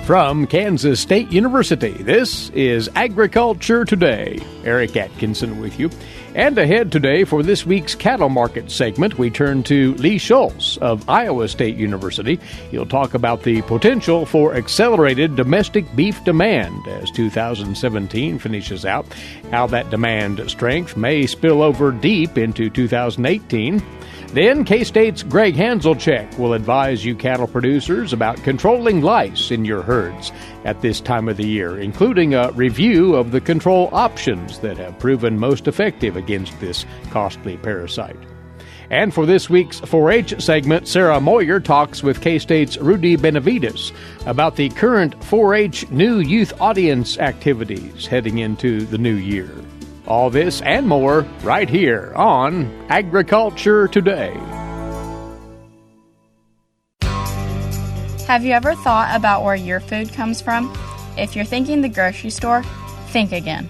From Kansas State University, this is Agriculture Today. Eric Atkinson with you. And ahead today for this week's cattle market segment, we turn to Lee Schulz of Iowa State University. He'll talk about the potential for accelerated domestic beef demand as 2017 finishes out, how that demand strength may spill over deep into 2018. Then K-State's Gregg Hanzlicek will advise you cattle producers about controlling lice in your herds at this time of the year, including a review of the control options that have proven most effective against this costly parasite. And for this week's 4-H segment, Sarah Moyer talks with K-State's Ruddy Benavides about the current 4-H new youth audience activities heading into the new year. All this and more right here on Agriculture Today. Have you ever thought about where your food comes from? If you're thinking the grocery store, think again.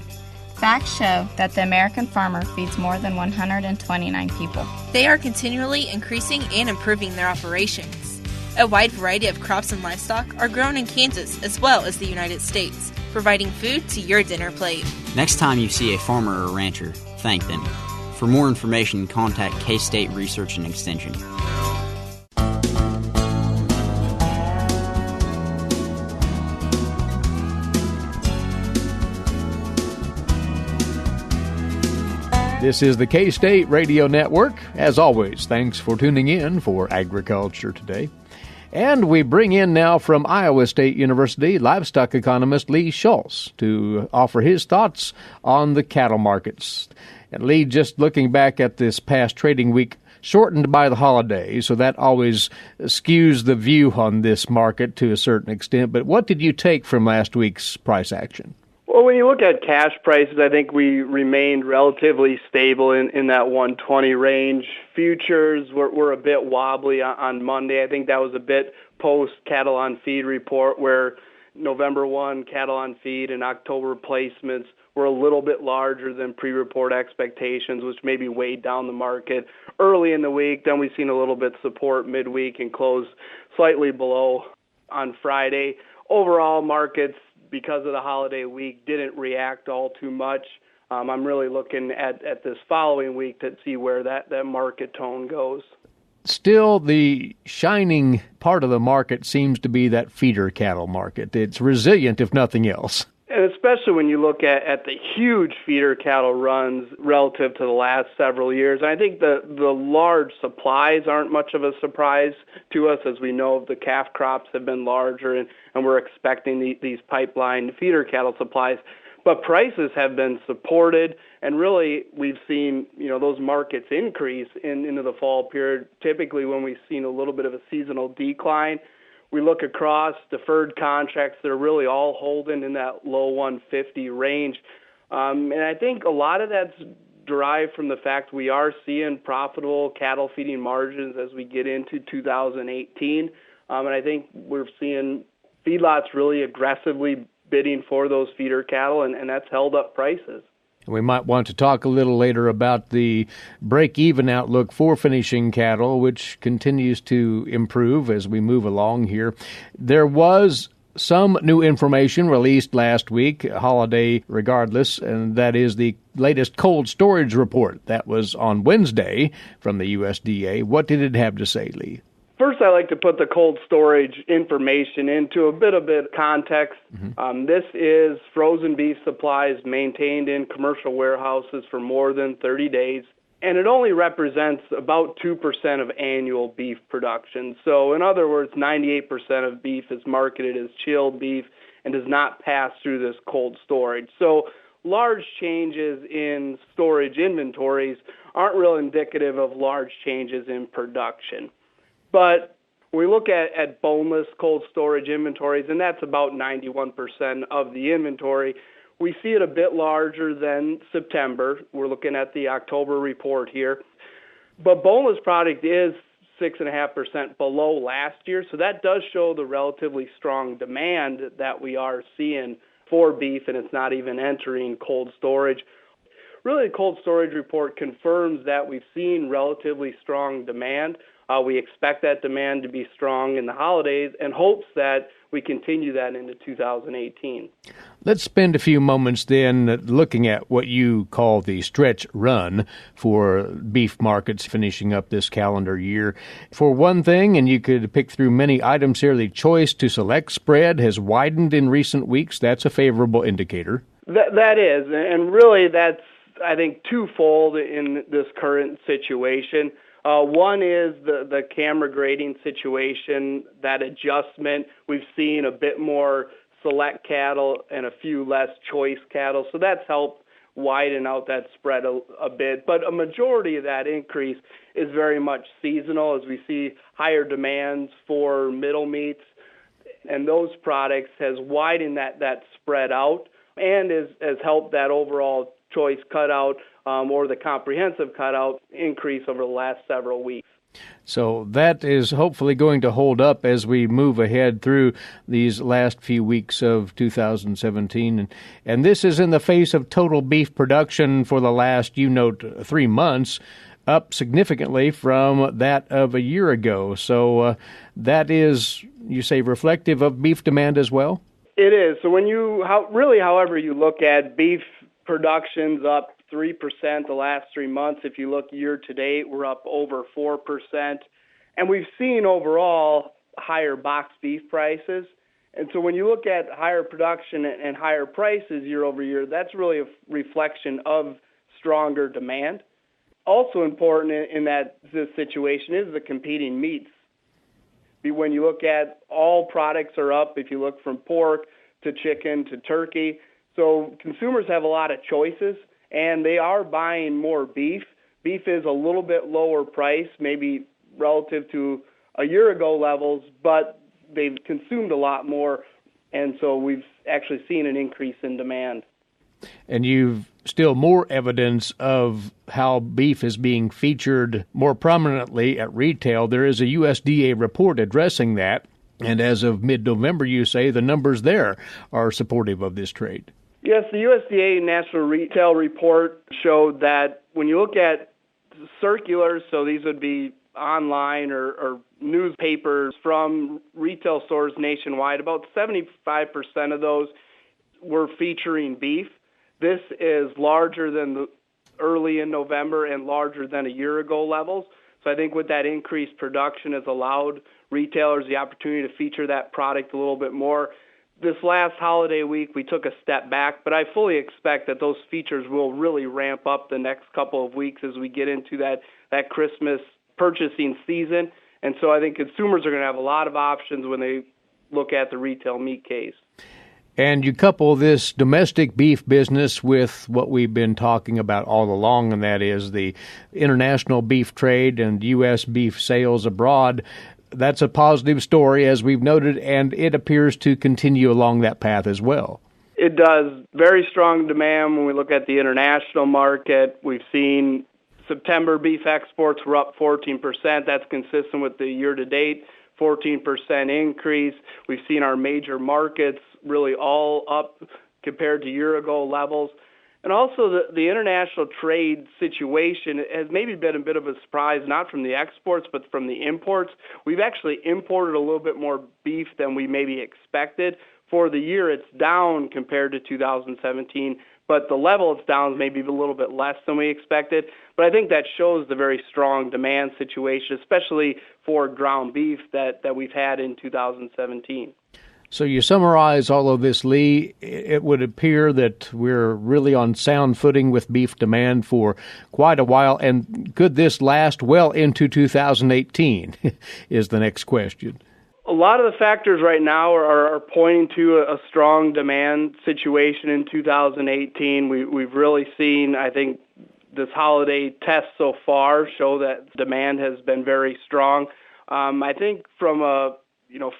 Facts show that the American farmer feeds more than 129 people. They are continually increasing and improving their operations. A wide variety of crops and livestock are grown in Kansas as well as the United States, providing food to your dinner plate. Next time you see a farmer or rancher, thank them. For more information, contact K-State Research and Extension. This is the K-State Radio Network. As always, thanks for tuning in for Agriculture Today. And we bring in now from Iowa State University livestock economist Lee Schulz to offer his thoughts on the cattle markets. And Lee, just looking back at this past trading week, shortened by the holidays, so that always skews the view on this market to a certain extent. But what did you take from last week's price action? Well, when you look at cash prices, I think we remained relatively stable in that 120 range. Futures were a bit wobbly on Monday. I think that was a bit post-cattle on feed report where November 1 cattle on feed and October placements were a little bit larger than pre-report expectations, which maybe weighed down the market early in the week. Then we've seen a little bit support midweek and closed slightly below on Friday. Overall, markets, because of the holiday week, didn't react all too much. I'm really looking at this following week to see where that market tone goes. Still, the shining part of the market seems to be that feeder cattle market. It's resilient, if nothing else. And especially when you look at the huge feeder cattle runs relative to the last several years. I think the large supplies aren't much of a surprise to us. As we know, the calf crops have been larger, and we're expecting these pipeline feeder cattle supplies. But prices have been supported, and really we've seen those markets increase into the fall period. Typically when we've seen a little bit of a seasonal decline, we look across deferred contracts that are really all holding in that low 150 range. And I think a lot of that's derived from the fact we are seeing profitable cattle feeding margins as we get into 2018. And I think we're seeing feedlots really aggressively bidding for those feeder cattle, and that's held up prices. We might want to talk a little later about the break-even outlook for finishing cattle, which continues to improve as we move along here. There was some new information released last week, holiday regardless, and that is the latest cold storage report. That was on Wednesday from the USDA. What did it have to say, Lee? First, I like to put the cold storage information into a bit of context. This is frozen beef supplies maintained in commercial warehouses for more than 30 days, and it only represents about 2% of annual beef production. So, in other words, 98% of beef is marketed as chilled beef and does not pass through this cold storage. So, large changes in storage inventories aren't real indicative of large changes in production. But we look at boneless cold storage inventories, and that's about 91% of the inventory. We see it a bit larger than September. We're looking at the October report here. But boneless product is 6.5% below last year, so that does show the relatively strong demand that we are seeing for beef, and it's not even entering cold storage. Really, the cold storage report confirms that we've seen relatively strong demand. We expect that demand to be strong in the holidays and hopes that we continue that into 2018. Let's spend a few moments then looking at what you call the stretch run for beef markets finishing up this calendar year. For one thing, and you could pick through many items here, the choice to select spread has widened in recent weeks. That's a favorable indicator. That is, and really that's, I think, twofold in this current situation. One is the camera grading situation, that adjustment. We've seen a bit more select cattle and a few less choice cattle, so that's helped widen out that spread a bit. But a majority of that increase is very much seasonal, as we see higher demands for middle meats, and those products has widened that spread out and has helped that overall choice cutout or the comprehensive cutout increase over the last several weeks. So that is hopefully going to hold up as we move ahead through these last few weeks of 2017. And this is in the face of total beef production for the last, 3 months, up significantly from that of a year ago. So that is, you say, reflective of beef demand as well? It is. So when however you look at beef production's up 3% the last 3 months. If you look year to date, we're up over 4%. And we've seen overall higher box beef prices. And so when you look at higher production and higher prices year over year, that's really a reflection of stronger demand. Also important in this situation is the competing meats. When you look at all products are up, if you look from pork to chicken to turkey. So consumers have a lot of choices, and they are buying more beef. Beef is a little bit lower price, maybe relative to a year ago levels, but they've consumed a lot more, and so we've actually seen an increase in demand. And you've still more evidence of how beef is being featured more prominently at retail. There is a USDA report addressing that, and as of mid-November, you say the numbers there are supportive of this trade. Yes, the USDA National Retail Report showed that when you look at circulars, so these would be online or newspapers from retail stores nationwide, about 75% of those were featuring beef. This is larger than early in November and larger than a year ago levels. So I think with that increased production has allowed retailers the opportunity to feature that product a little bit more. This last holiday week, we took a step back, but I fully expect that those features will really ramp up the next couple of weeks as we get into that Christmas purchasing season. And so I think consumers are going to have a lot of options when they look at the retail meat case. And you couple this domestic beef business with what we've been talking about all along, and that is the international beef trade and U.S. beef sales abroad. That's a positive story, as we've noted, and it appears to continue along that path as well. It does. Very strong demand when we look at the international market. We've seen September beef exports were up 14%. That's consistent with the year-to-date 14% increase. We've seen our major markets really all up compared to year-ago levels. And also the international trade situation has maybe been a bit of a surprise, not from the exports, but from the imports. We've actually imported a little bit more beef than we maybe expected. For the year, it's down compared to 2017, but the level it's down is maybe a little bit less than we expected. But I think that shows the very strong demand situation, especially for ground beef that we've had in 2017. So you summarize all of this, Lee, it would appear that we're really on sound footing with beef demand for quite a while. And could this last well into 2018 is the next question. A lot of the factors right now are pointing to a strong demand situation in 2018. We've really seen, I think, this holiday test so far show that demand has been very strong. I think from a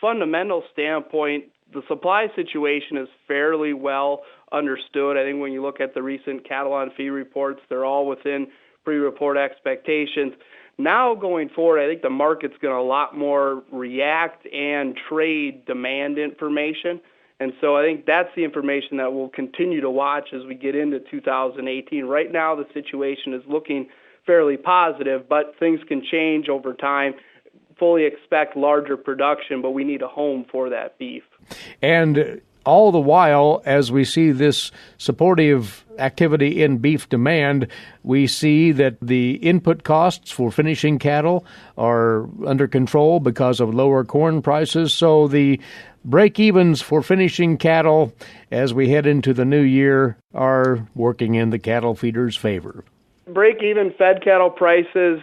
fundamental standpoint, the supply situation is fairly well understood. I think when you look at the recent cattle on feed reports, they're all within pre-report expectations. Now going forward, I think the market's going to a lot more react and trade demand information. And so I think that's the information that we'll continue to watch as we get into 2018. Right now, the situation is looking fairly positive, but things can change over time. fully expect larger production, but we need a home for that beef. And all the while, as we see this supportive activity in beef demand, we see that the input costs for finishing cattle are under control because of lower corn prices. So the break-evens for finishing cattle as we head into the new year are working in the cattle feeders' favor. Break-even fed cattle prices,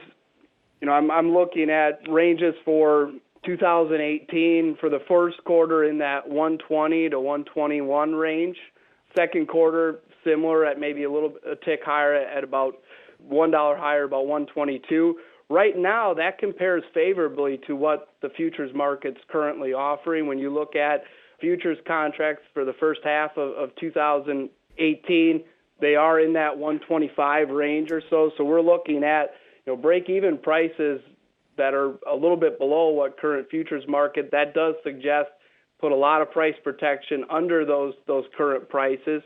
I'm looking at ranges for 2018 for the first quarter in that 120 to 121 range. Second quarter, similar at maybe a tick higher at about $1 higher, about 122. Right now, that compares favorably to what the futures market's currently offering. When you look at futures contracts for the first half of 2018, they are in that 125 range or so. So we're looking at break-even prices that are a little bit below what current futures market. That does suggest put a lot of price protection under those current prices.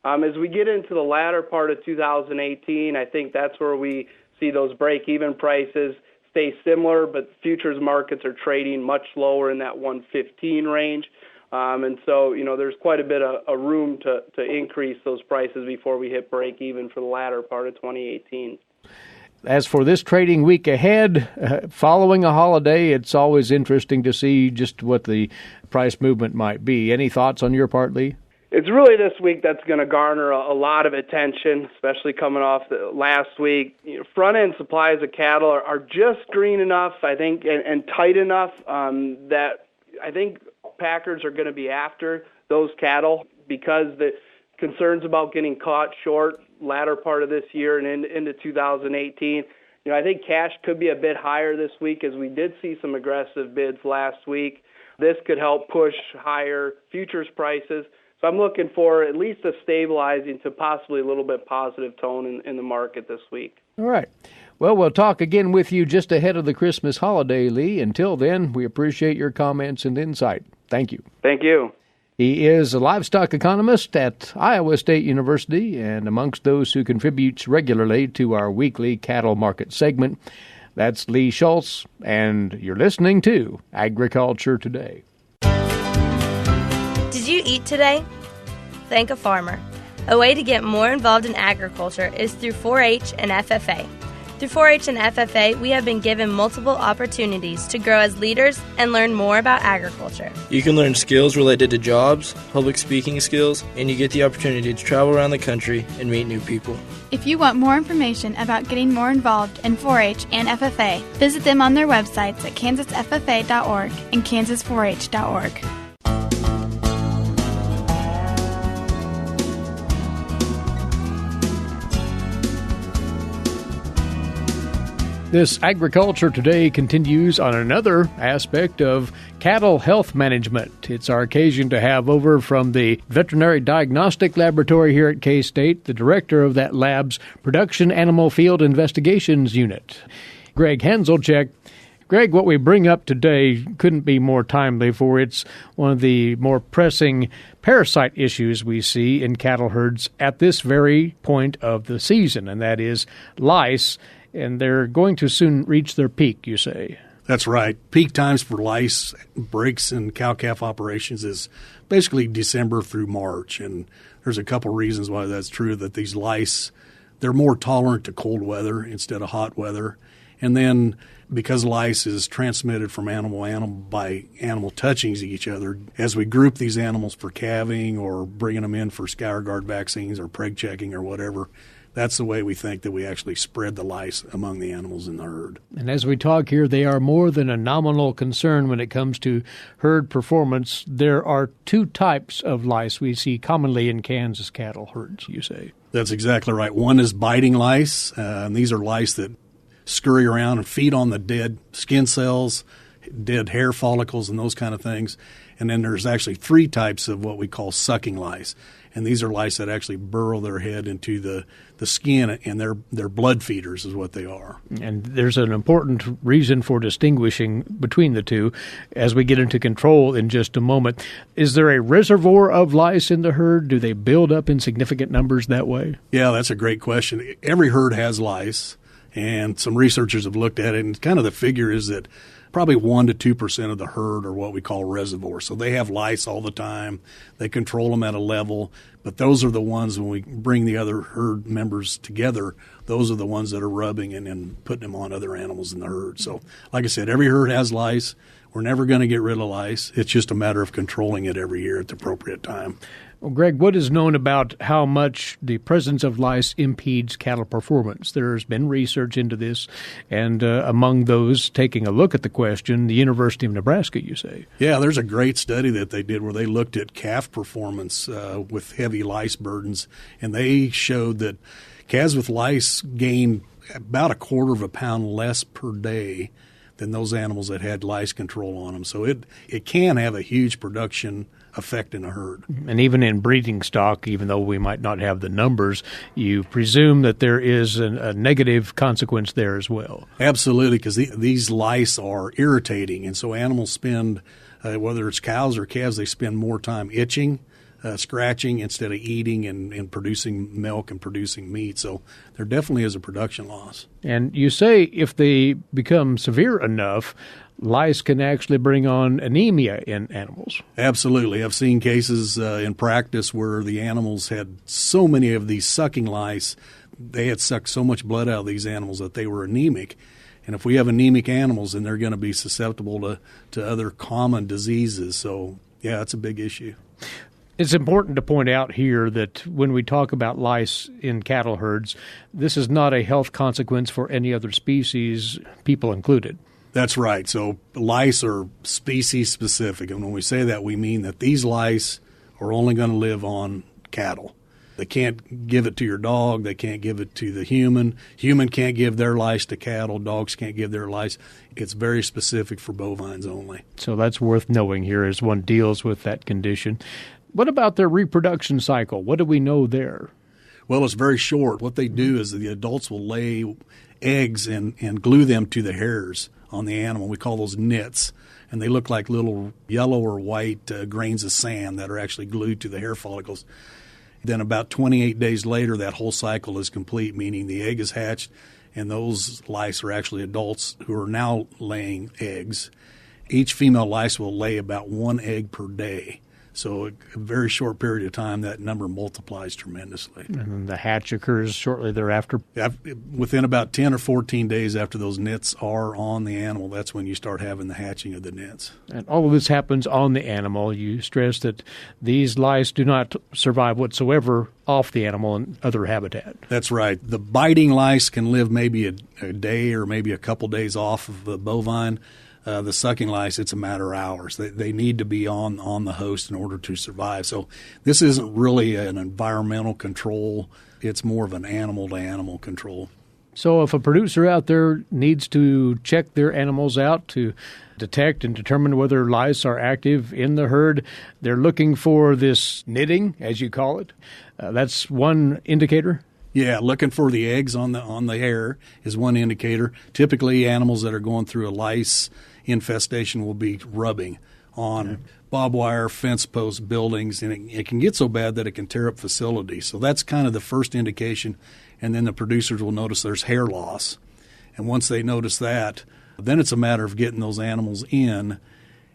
As we get into the latter part of 2018, I think that's where we see those break-even prices stay similar, but futures markets are trading much lower in that 115 range. And so, there's quite a bit of room to increase those prices before we hit break-even for the latter part of 2018. As for this trading week ahead, following a holiday, it's always interesting to see just what the price movement might be. Any thoughts on your part, Lee? It's really this week that's going to garner a lot of attention, especially coming off the last week. Front-end supplies of cattle are just green enough, I think, and tight enough that I think packers are going to be after those cattle because the concerns about getting caught short latter part of this year and into 2018. I think cash could be a bit higher this week as we did see some aggressive bids last week. This could help push higher futures prices. So I'm looking for at least a stabilizing to possibly a little bit positive tone in the market this week. All right. Well, we'll talk again with you just ahead of the Christmas holiday, Lee. Until then, we appreciate your comments and insight. Thank you. Thank you. He is a livestock economist at Iowa State University and amongst those who contributes regularly to our weekly cattle market segment. That's Lee Schulz, and you're listening to Agriculture Today. Did you eat today? Thank a farmer. A way to get more involved in agriculture is through 4-H and FFA. Through 4-H and FFA, we have been given multiple opportunities to grow as leaders and learn more about agriculture. You can learn skills related to jobs, public speaking skills, and you get the opportunity to travel around the country and meet new people. If you want more information about getting more involved in 4-H and FFA, visit them on their websites at kansasffa.org and kansas4h.org. This Agriculture Today continues on another aspect of cattle health management. It's our occasion to have over from the Veterinary Diagnostic Laboratory here at K-State, the director of that lab's Production Animal Field Investigations Unit, Gregg Hanzlicek. Gregg, what we bring up today couldn't be more timely, for it's one of the more pressing parasite issues we see in cattle herds at this very point of the season, and that is lice. And they're going to soon reach their peak, you say. That's right. Peak times for lice breaks in cow-calf operations is basically December through March. And there's a couple reasons why that's true, that these lice, they're more tolerant to cold weather instead of hot weather. And then because lice is transmitted from animal to animal by animal touching each other, as we group these animals for calving or bringing them in for scour guard vaccines or preg checking or whatever, that's the way we think that we actually spread the lice among the animals in the herd. And as we talk here, they are more than a nominal concern when it comes to herd performance. There are two types of lice we see commonly in Kansas cattle herds, you say. That's exactly right. One is biting lice, and these are lice that scurry around and feed on the dead skin cells, dead hair follicles, and those kind of things. And then there's actually three types of what we call sucking lice. And these are lice that actually burrow their head into the skin, and they're blood feeders is what they are. And there's an important reason for distinguishing between the two as we get into control in just a moment. Is there a reservoir of lice in the herd? Do they build up in significant numbers that way? Yeah, that's a great question. Every herd has lice, and some researchers have looked at it, and kind of the figure is that probably 1 to 2% of the herd are what we call reservoirs. So they have lice all the time. They control them at a level. But those are the ones, when we bring the other herd members together, those are the ones that are rubbing and putting them on other animals in the herd. So like I said, every herd has lice. We're never going to get rid of lice. It's just a matter of controlling it every year at the appropriate time. Well, Greg, what is known about how much the presence of lice impedes cattle performance? There's been research into this, and among those taking a look at the question, the University of Nebraska, you say. Yeah, there's a great study that they did where they looked at calf performance with heavy lice burdens, and they showed that calves with lice gained about 1/4 pound less per day than those animals that had lice control on them. So it can have a huge production effect in a herd. And even in breeding stock, even though we might not have the numbers, you presume that there is a negative consequence there as well. Absolutely, because these lice are irritating, and so animals spend, whether it's cows or calves, they spend more time itching, scratching instead of eating and producing milk and producing meat. So there definitely is a production loss. And you say if they become severe enough, lice can actually bring on anemia in animals. Absolutely. I've seen cases in practice where the animals had so many of these sucking lice, they had sucked so much blood out of these animals that they were anemic. And if we have anemic animals, then they're going to be susceptible to other common diseases. So, yeah, it's a big issue. It's important to point out here that when we talk about lice in cattle herds, this is not a health consequence for any other species, people included. That's right. So lice are species specific. And when we say that, we mean that these lice are only going to live on cattle. They can't give it to your dog. They can't give it to the human. Human can't give their lice to cattle. Dogs can't give their lice. It's very specific for bovines only. So that's worth knowing here as one deals with that condition. What about their reproduction cycle? What do we know there? Well, it's very short. What they do is the adults will lay eggs and glue them to the hairs on the animal. We call those nits, and they look like little yellow or white grains of sand that are actually glued to the hair follicles. Then about 28 days later, that whole cycle is complete, meaning the egg is hatched, and those lice are actually adults who are now laying eggs. Each female lice will lay about 1 egg per day. So a very short period of time, that number multiplies tremendously. And the hatch occurs shortly thereafter? Within about 10 or 14 days after those nits are on the animal, that's when you start having the hatching of the nits. And all of this happens on the animal. You stress that these lice do not survive whatsoever off the animal and other habitat. That's right. The biting lice can live maybe a day or maybe a couple days off of the bovine. The sucking lice, it's a matter of hours. They need to be on the host in order to survive. So this isn't really an environmental control. It's more of an animal-to-animal control. So if a producer out there needs to check their animals out to detect and determine whether lice are active in the herd, they're looking for this knitting, as you call it. That's one indicator? Yeah, looking for the eggs on the hair is one indicator. Typically, animals that are going through a lice infestation will be rubbing on barbed wire, fence posts, buildings, and it can get so bad that it can tear up facilities. So that's kind of the first indication, and then the producers will notice there's hair loss. And once they notice that, then it's a matter of getting those animals in.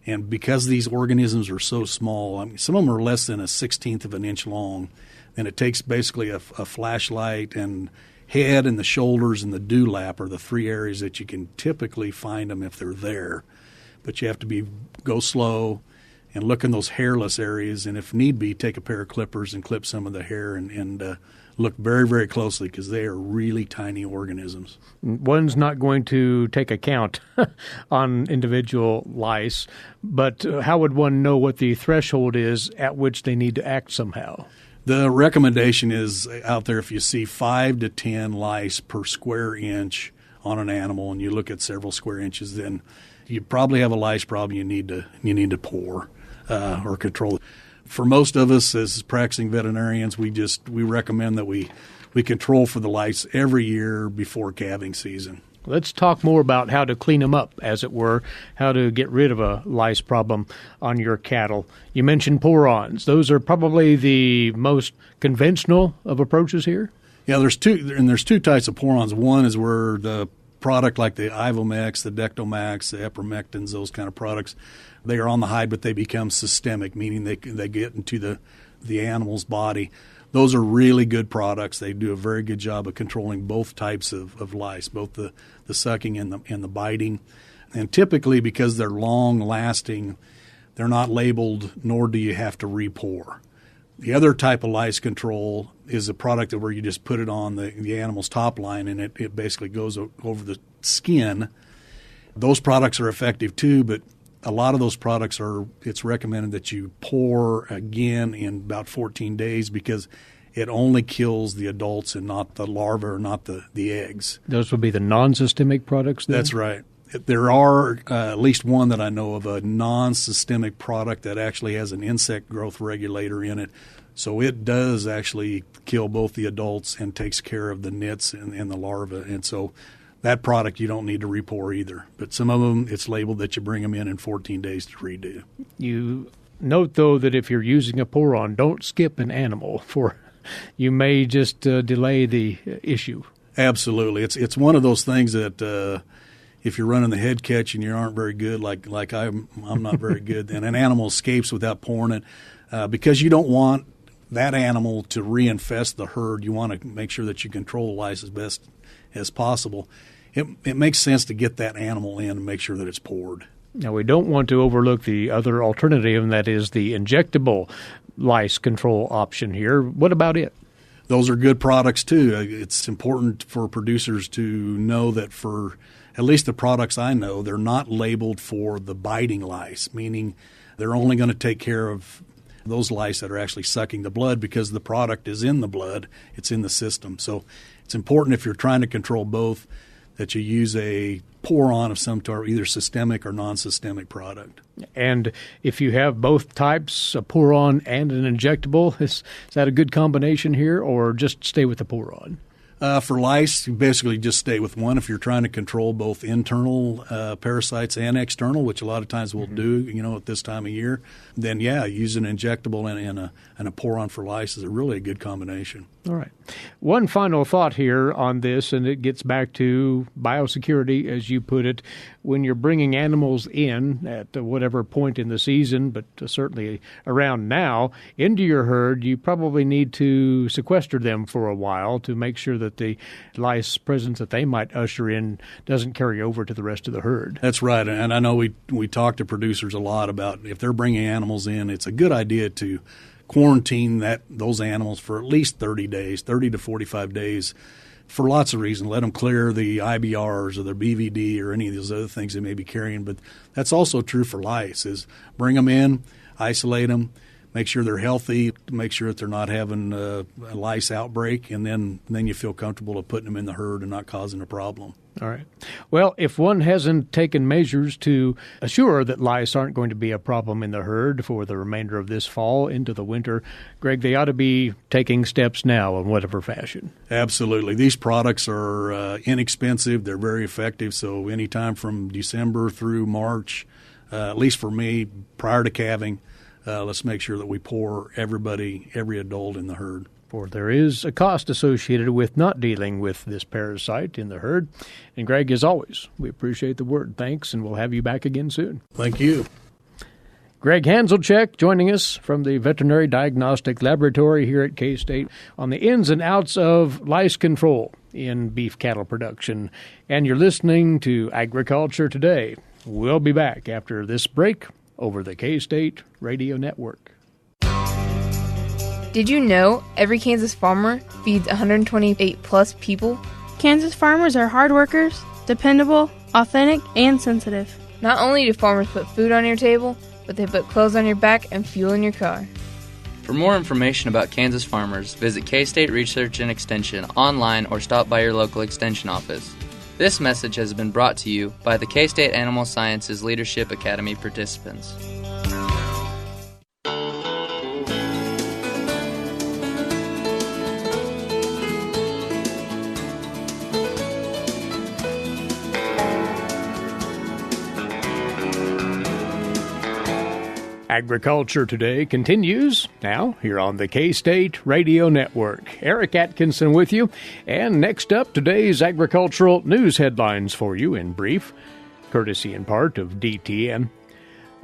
And because these organisms are so small, I mean, some of them are less than 1/16 of an inch long, and it takes basically a flashlight and head and the shoulders and the dewlap are the 3 areas that you can typically find them if they're there. But you have to go slow and look in those hairless areas, and if need be, take a pair of clippers and clip some of the hair and look very, very closely because they are really tiny organisms. One's not going to take account on individual lice, but how would one know what the threshold is at which they need to act somehow? The recommendation is out there if you see 5 to 10 lice per square inch on an animal and you look at several square inches, then you probably have a lice problem you need to pour or control. For most of us as practicing veterinarians, we recommend that we control for the lice every year before calving season. Let's talk more about how to clean them up, as it were, how to get rid of a lice problem on your cattle. You mentioned pour-ons. Those are probably the most conventional of approaches here? Yeah, there's two types of pour-ons. One is where the product like the Ivomex, the Dectomax, the Epramectins, those kind of products, they are on the hide, but they become systemic, meaning they get into the animal's body. Those are really good products. They do a very good job of controlling both types of lice, both the sucking and the biting. And typically, because they're long-lasting, they're not labeled, nor do you have to re-pour. The other type of lice control is a product where you just put it on the animal's top line, and it basically goes over the skin. Those products are effective too, but a lot of those products it's recommended that you pour again in about 14 days because it only kills the adults and not the larvae or not the eggs. Those would be the non-systemic products then? That's right. There are at least one that I know of, a non-systemic product that actually has an insect growth regulator in it. So it does actually kill both the adults and takes care of the nits and the larvae. And so that product you don't need to re-pour either. But some of them, it's labeled that you bring them in 14 days to redo. You note, though, that if you're using a pour-on, don't skip an animal, for you may just delay the issue. Absolutely. It's one of those things that if you're running the head catch and you aren't very good, like I'm not very good, and an animal escapes without pouring it, because you don't want that animal to reinfest the herd. You want to make sure that you control the lice as best as possible. It makes sense to get that animal in and make sure that it's poured. Now, we don't want to overlook the other alternative, and that is the injectable lice control option here. What about it? Those are good products, too. It's important for producers to know that for at least the products I know, they're not labeled for the biting lice, meaning they're only going to take care of those lice that are actually sucking the blood because the product is in the blood. It's in the system. So it's important if you're trying to control both that you use a pour-on of some sort, either systemic or non-systemic product. And if you have both types, a pour-on and an injectable, is that a good combination here, or just stay with the pour-on? For lice, you basically just stay with one. If you're trying to control both internal parasites and external, which a lot of times we'll do, at this time of year, then use an injectable and a pour-on for lice is really a good combination. All right. One final thought here on this, and it gets back to biosecurity, as you put it. When you're bringing animals in at whatever point in the season, but certainly around now, into your herd, you probably need to sequester them for a while to make sure that the lice presence that they might usher in doesn't carry over to the rest of the herd. That's right. And I know we talk to producers a lot about if they're bringing animals in, it's a good idea to quarantine those animals for at least 30 to 45 days for lots of reasons. Let them clear the IBRs or their BVD or any of those other things they may be carrying. But that's also true for lice, is bring them in, isolate them, make sure they're healthy, make sure that they're not having a lice outbreak, and then you feel comfortable of putting them in the herd and not causing a problem. All right. Well, if one hasn't taken measures to assure that lice aren't going to be a problem in the herd for the remainder of this fall into the winter, Gregg, they ought to be taking steps now in whatever fashion. Absolutely. These products are inexpensive. They're very effective. So anytime from December through March, at least for me, prior to calving, let's make sure that we pour every adult in the herd. For there is a cost associated with not dealing with this parasite in the herd. And Gregg, as always, we appreciate the word. Thanks, and we'll have you back again soon. Thank you. Gregg Hanzlicek joining us from the Veterinary Diagnostic Laboratory here at K-State on the ins and outs of lice control in beef cattle production. And you're listening to Agriculture Today. We'll be back after this break over the K-State Radio Network. Did you know every Kansas farmer feeds 128 plus people? Kansas farmers are hard workers, dependable, authentic, and sensitive. Not only do farmers put food on your table, but they put clothes on your back and fuel in your car. For more information about Kansas farmers, visit K-State Research and Extension online or stop by your local extension office. This message has been brought to you by the K-State Animal Sciences Leadership Academy participants. Agriculture Today continues now here on the K-State Radio Network. Eric Atkinson with you. And next up, today's agricultural news headlines for you in brief, courtesy in part of DTN.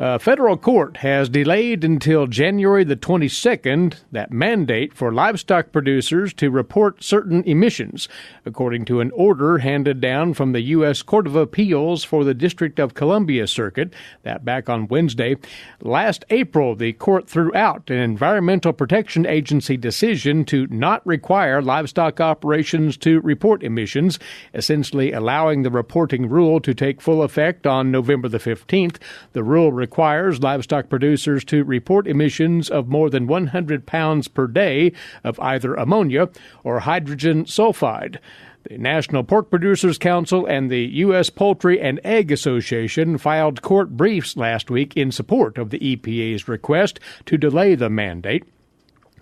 A federal court has delayed until January the 22nd that mandate for livestock producers to report certain emissions, according to an order handed down from the U.S. Court of Appeals for the District of Columbia Circuit, that back on Wednesday. Last April, the court threw out an Environmental Protection Agency decision to not require livestock operations to report emissions, essentially allowing the reporting rule to take full effect on November the 15th. The rule requires livestock producers to report emissions of more than 100 pounds per day of either ammonia or hydrogen sulfide. The National Pork Producers Council and the U.S. Poultry and Egg Association filed court briefs last week in support of the EPA's request to delay the mandate.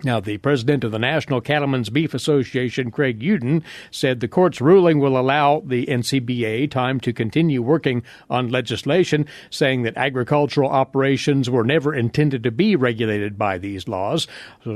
Now, the president of the National Cattlemen's Beef Association, Craig Uden, said the court's ruling will allow the NCBA time to continue working on legislation, saying that agricultural operations were never intended to be regulated by these laws.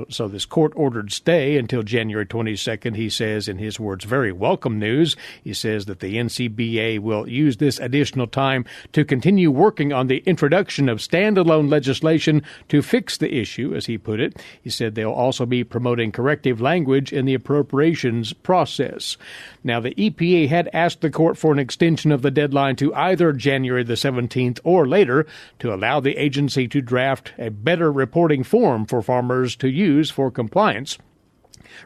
So this court-ordered stay until January 22nd, he says, in his words, very welcome news. He says that the NCBA will use this additional time to continue working on the introduction of standalone legislation to fix the issue, as he put it. He said they'll also be promoting corrective language in the appropriations process. Now, the EPA had asked the court for an extension of the deadline to either January the 17th or later to allow the agency to draft a better reporting form for farmers to use for compliance.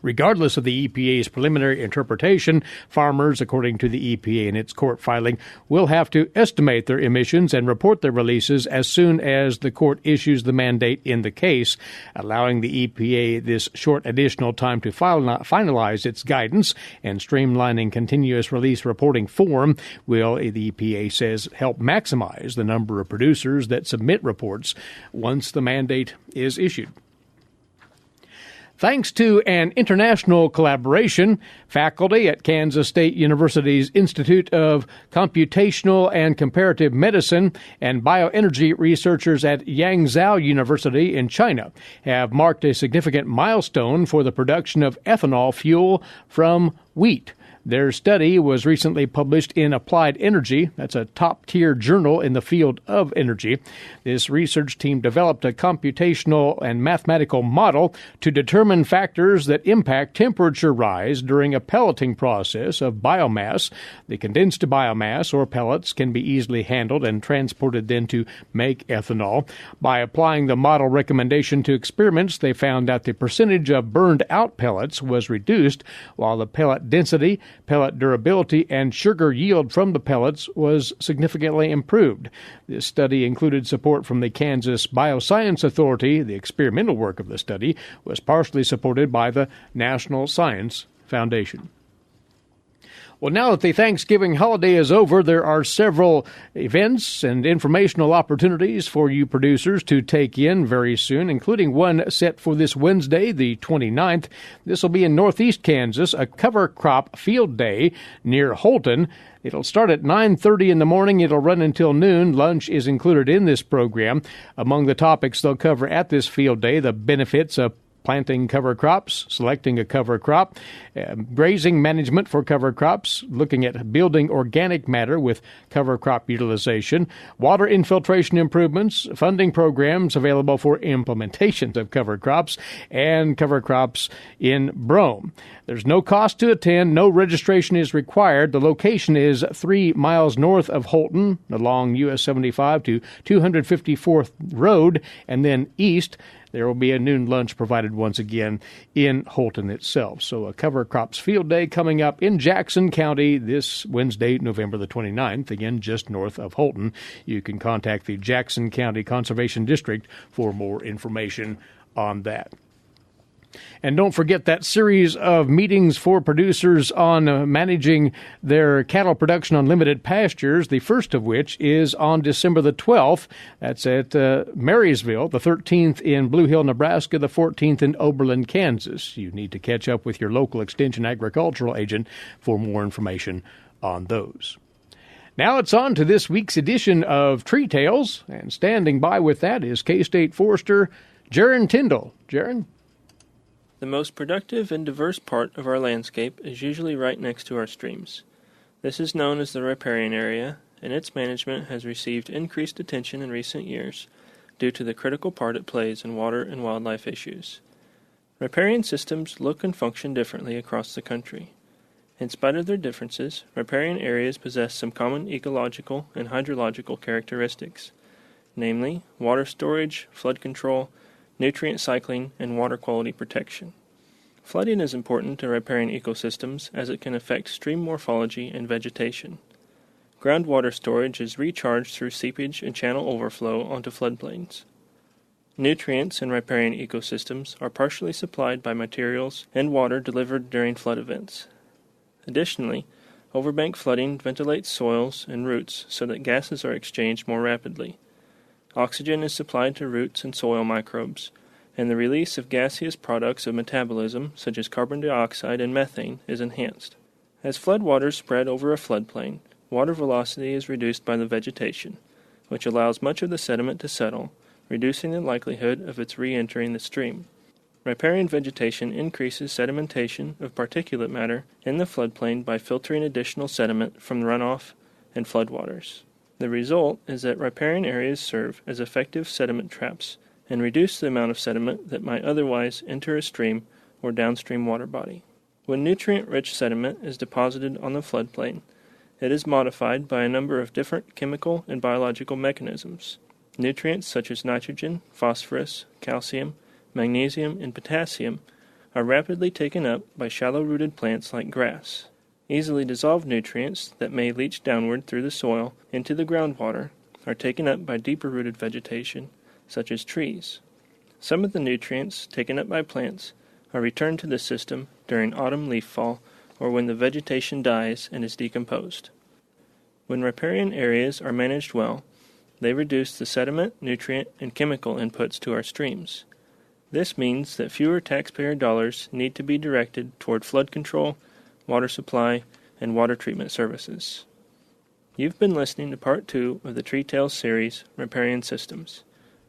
Regardless of the EPA's preliminary interpretation, farmers, according to the EPA in its court filing, will have to estimate their emissions and report their releases as soon as the court issues the mandate in the case, allowing the EPA this short additional time to finalize its guidance and streamlining continuous release reporting form will, the EPA says, help maximize the number of producers that submit reports once the mandate is issued. Thanks to an international collaboration, faculty at Kansas State University's Institute of Computational and Comparative Medicine and bioenergy researchers at Yangzhou University in China have marked a significant milestone for the production of ethanol fuel from wheat. Their study was recently published in Applied Energy. That's a top-tier journal in the field of energy. This research team developed a computational and mathematical model to determine factors that impact temperature rise during a pelleting process of biomass. The condensed biomass, or pellets, can be easily handled and transported then to make ethanol. By applying the model recommendation to experiments, they found that the percentage of burned-out pellets was reduced, while the pellet density, pellet durability, and sugar yield from the pellets was significantly improved. This study included support from the Kansas Bioscience Authority. The experimental work of the study was partially supported by the National Science Foundation. Well, now that the Thanksgiving holiday is over, there are several events and informational opportunities for you producers to take in very soon, including one set for this Wednesday, the 29th. This will be in northeast Kansas, a cover crop field day near Holton. It'll start at 9:30 in the morning. It'll run until noon. Lunch is included in this program. Among the topics they'll cover at this field day, the benefits of planting cover crops, selecting a cover crop, grazing management for cover crops, looking at building organic matter with cover crop utilization, water infiltration improvements, funding programs available for implementation of cover crops, and cover crops in brome. There's no cost to attend. No registration is required. The location is 3 miles north of Holton along US 75 to 254th Road, and then east. There will be a noon lunch provided once again in Holton itself. So a cover crops field day coming up in Jackson County this Wednesday, November the 29th, again just north of Holton. You can contact the Jackson County Conservation District for more information on that. And don't forget that series of meetings for producers on managing their cattle production on limited pastures, the first of which is on December the 12th. That's at Marysville, the 13th in Blue Hill, Nebraska, the 14th in Oberlin, Kansas. You need to catch up with your local Extension agricultural agent for more information on those. Now it's on to this week's edition of Tree Tales, and standing by with that is K-State Forester Jarren Tindle. Jarren? The most productive and diverse part of our landscape is usually right next to our streams. This is known as the riparian area, and its management has received increased attention in recent years due to the critical part it plays in water and wildlife issues. Riparian systems look and function differently across the country. In spite of their differences, riparian areas possess some common ecological and hydrological characteristics, namely water storage, flood control, nutrient cycling, and water quality protection. Flooding is important to riparian ecosystems as it can affect stream morphology and vegetation. Groundwater storage is recharged through seepage and channel overflow onto floodplains. Nutrients in riparian ecosystems are partially supplied by materials and water delivered during flood events. Additionally, overbank flooding ventilates soils and roots so that gases are exchanged more rapidly. Oxygen is supplied to roots and soil microbes, and the release of gaseous products of metabolism, such as carbon dioxide and methane, is enhanced. As floodwaters spread over a floodplain, water velocity is reduced by the vegetation, which allows much of the sediment to settle, reducing the likelihood of its re-entering the stream. Riparian vegetation increases sedimentation of particulate matter in the floodplain by filtering additional sediment from runoff and floodwaters. The result is that riparian areas serve as effective sediment traps and reduce the amount of sediment that might otherwise enter a stream or downstream water body. When nutrient-rich sediment is deposited on the floodplain, it is modified by a number of different chemical and biological mechanisms. Nutrients such as nitrogen, phosphorus, calcium, magnesium, and potassium are rapidly taken up by shallow-rooted plants like grass. Easily dissolved nutrients that may leach downward through the soil into the groundwater are taken up by deeper-rooted vegetation, such as trees. Some of the nutrients taken up by plants are returned to the system during autumn leaf fall or when the vegetation dies and is decomposed. When riparian areas are managed well, they reduce the sediment, nutrient, and chemical inputs to our streams. This means that fewer taxpayer dollars need to be directed toward flood control, water supply, and water treatment services. You've been listening to Part 2 of the Tree Tales series, Riparian Systems.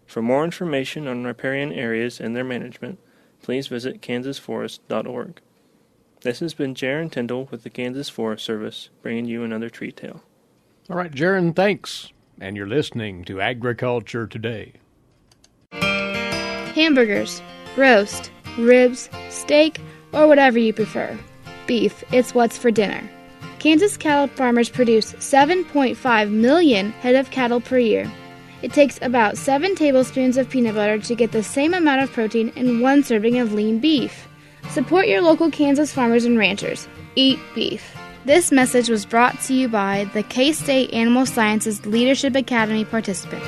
For more information on riparian areas and their management, please visit kansasforest.org. This has been Jarren Tindle with the Kansas Forest Service, bringing you another Tree Tale. All right, Jarren, thanks. And you're listening to Agriculture Today. Hamburgers, roast, ribs, steak, or whatever you prefer. Beef, it's what's for dinner. Kansas cattle farmers produce 7.5 million head of cattle per year. It takes about 7 tablespoons of peanut butter to get the same amount of protein in 1 serving of lean beef. Support your local Kansas farmers and ranchers. Eat beef. This message was brought to you by the K-State Animal Sciences Leadership Academy participants.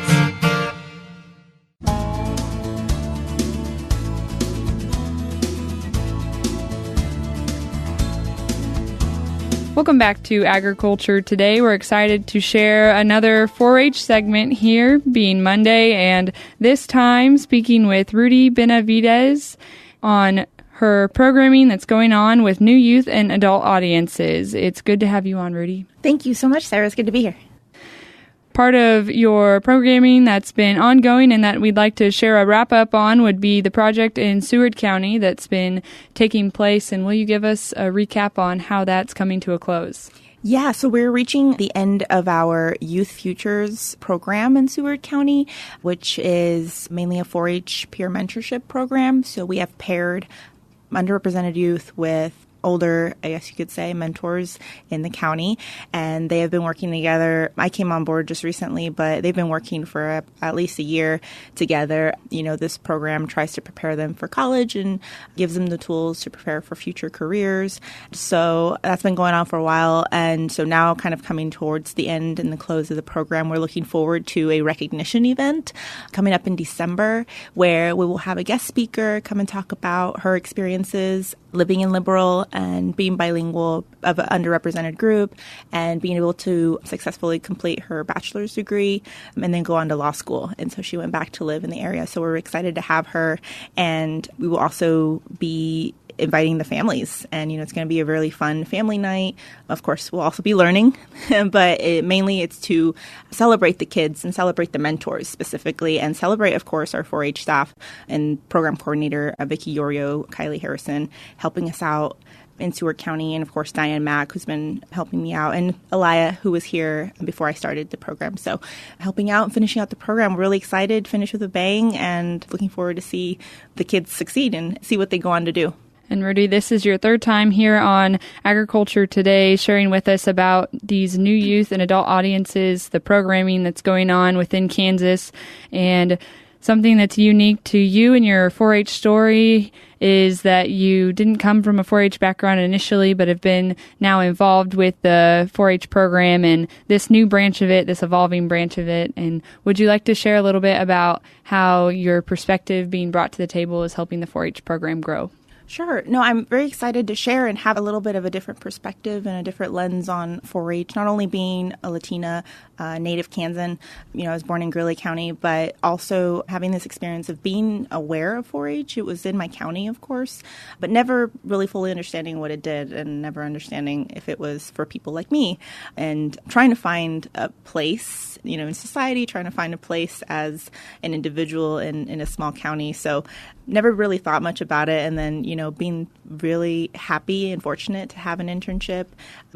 Welcome back to Agriculture Today. We're excited to share another 4-H segment here, being Monday, and this time speaking with Ruddy Benavides on her programming that's going on with new youth and adult audiences. It's good to have you on, Ruddy. Thank you so much, Sarah. It's good to be here. Part of your programming that's been ongoing and that we'd like to share a wrap-up on would be the project in Seward County that's been taking place. And will you give us a recap on how that's coming to a close? Yeah, so we're reaching the end of our Youth Futures program in Seward County, which is mainly a 4-H peer mentorship program. So we have paired underrepresented youth with older, I guess you could say, mentors in the county, and they have been working together. I came on board just recently, but they've been working for at least a year together. You know, this program tries to prepare them for college and gives them the tools to prepare for future careers. So that's been going on for a while, and so now kind of coming towards the end and the close of the program, we're looking forward to a recognition event coming up in December where we will have a guest speaker come and talk about her experiences living in liberal and being bilingual of an underrepresented group and being able to successfully complete her bachelor's degree and then go on to law school. And so she went back to live in the area. So we're excited to have her. And we will also be inviting the families. And, it's going to be a really fun family night. Of course, we'll also be learning, but mainly it's to celebrate the kids and celebrate the mentors specifically, and celebrate, of course, our 4-H staff and program coordinator, Vicki Yorio, Kylie Harrison, helping us out in Seward County, and of course Diane Mack, who's been helping me out, and Elia, who was here before I started the program. So helping out and finishing out the program. We're really excited, finish with a bang, and looking forward to see the kids succeed and see what they go on to do. And Rudy, this is your third time here on Agriculture Today, sharing with us about these new youth and adult audiences, the programming that's going on within Kansas, and something that's unique to you and your 4-H story is that you didn't come from a 4-H background initially, but have been now involved with the 4-H program and this new branch of it, this evolving branch of it. And would you like to share a little bit about how your perspective being brought to the table is helping the 4-H program grow? Sure. No, I'm very excited to share and have a little bit of a different perspective and a different lens on 4-H, not only being a Latina, native Kansan, I was born in Greeley County, but also having this experience of being aware of 4-H. It was in my county, of course, but never really fully understanding what it did and never understanding if it was for people like me, and trying to find a place, in society, trying to find a place as an individual in a small county. So never really thought much about it. And then, being really happy and fortunate to have an internship,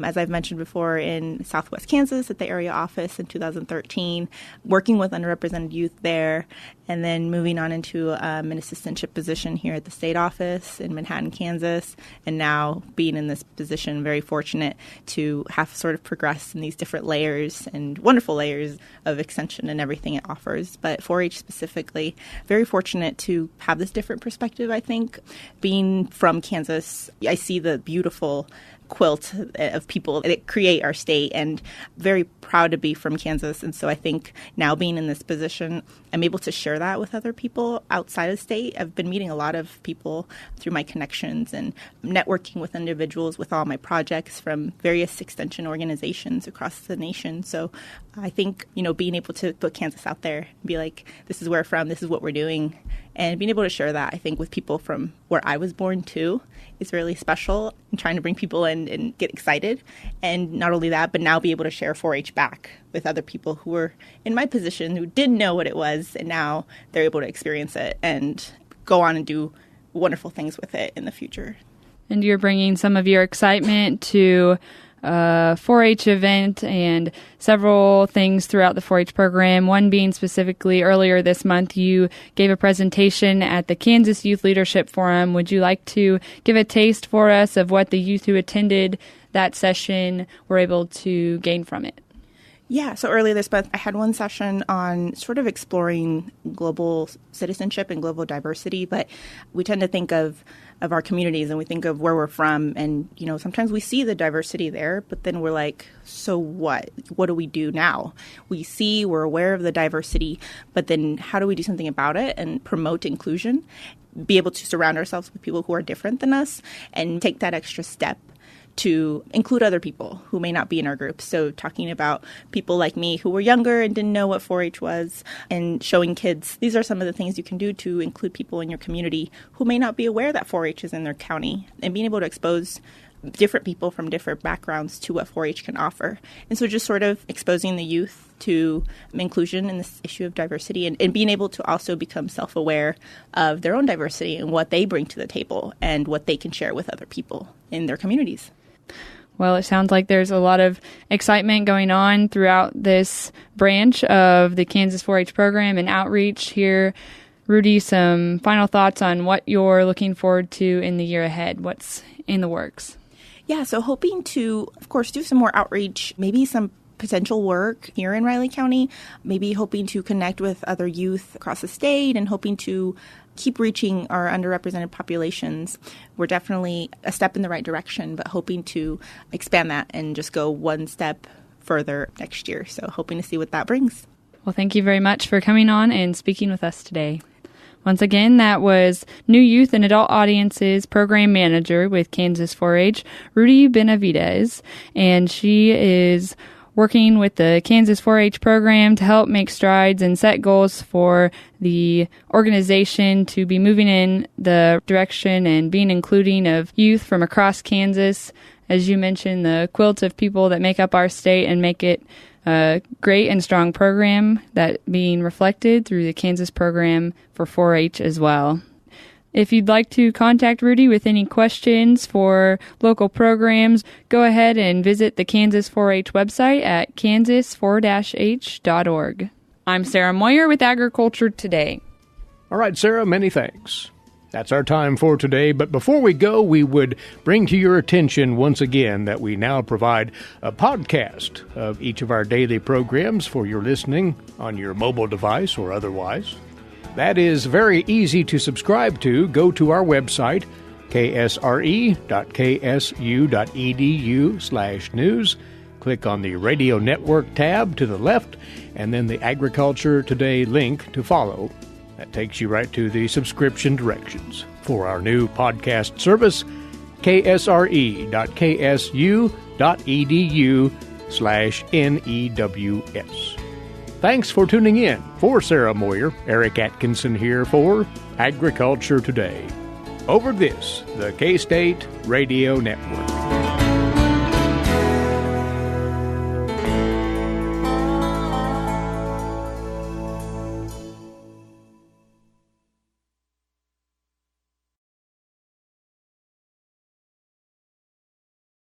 as I've mentioned before, in Southwest Kansas at the area office in 2013, working with underrepresented youth there, and then moving on into an assistantship position here at the state office in Manhattan, Kansas, and now being in this position, very fortunate to have sort of progressed in these different layers and wonderful layers of extension and everything it offers. But 4-H specifically, very fortunate to have this different perspective, I think. Being from Kansas, I see the beautiful quilt of people that create our state, and very proud to be from Kansas. And so I think now being in this position, I'm able to share that with other people outside of state. I've been meeting a lot of people through my connections and networking with individuals with all my projects from various extension organizations across the nation. So I think, being able to put Kansas out there and be like, this is where we're from, this is what we're doing, and being able to share that, I think, with people from where I was born too, is really special, and trying to bring people in and get excited. And not only that, but now be able to share 4-H back with other people who were in my position, who didn't know what it was, and now they're able to experience it and go on and do wonderful things with it in the future. And you're bringing some of your excitement to 4-H event and several things throughout the 4-H program, one being specifically earlier this month you gave a presentation at the Kansas Youth Leadership Forum. Would you like to give a taste for us of what the youth who attended that session were able to gain from it? Yeah, so earlier this month, I had one session on sort of exploring global citizenship and global diversity, but we tend to think of our communities and we think of where we're from, and, sometimes we see the diversity there, but then we're like, so what? What do we do now? We're aware of the diversity, but then how do we do something about it and promote inclusion, be able to surround ourselves with people who are different than us, and take that extra step to include other people who may not be in our group. So talking about people like me who were younger and didn't know what 4-H was, and showing kids, these are some of the things you can do to include people in your community who may not be aware that 4-H is in their county, and being able to expose different people from different backgrounds to what 4-H can offer. And so just sort of exposing the youth to inclusion in this issue of diversity, and being able to also become self-aware of their own diversity and what they bring to the table and what they can share with other people in their communities. Well, it sounds like there's a lot of excitement going on throughout this branch of the Kansas 4-H program and outreach here. Rudy, some final thoughts on what you're looking forward to in the year ahead? What's in the works? Yeah, so hoping to, of course, do some more outreach, maybe some potential work here in Riley County, maybe hoping to connect with other youth across the state, and hoping to keep reaching our underrepresented populations. We're definitely a step in the right direction, but hoping to expand that and just go one step further next year. So hoping to see what that brings. Well, thank you very much for coming on and speaking with us today. Once again, that was New Youth and Adult Audiences Program Manager with Kansas 4-H, Ruddy Benavides, and she is working with the Kansas 4-H program to help make strides and set goals for the organization to be moving in the direction and being including of youth from across Kansas. As you mentioned, the quilt of people that make up our state and make it a great and strong program that being reflected through the Kansas program for 4-H as well. If you'd like to contact Rudy with any questions for local programs, go ahead and visit the Kansas 4-H website at kansas4-h.org. I'm Sarah Moyer with Agriculture Today. All right, Sarah, many thanks. That's our time for today, but before we go, we would bring to your attention once again that we now provide a podcast of each of our daily programs for your listening on your mobile device or otherwise. That is very easy to subscribe to. Go to our website, ksre.ksu.edu/news. Click on the Radio Network tab to the left, and then the Agriculture Today link to follow. That takes you right to the subscription directions for our new podcast service, ksre.ksu.edu/news. Thanks for tuning in. For Sarah Moyer, Eric Atkinson here for Agriculture Today. Over this, the K-State Radio Network.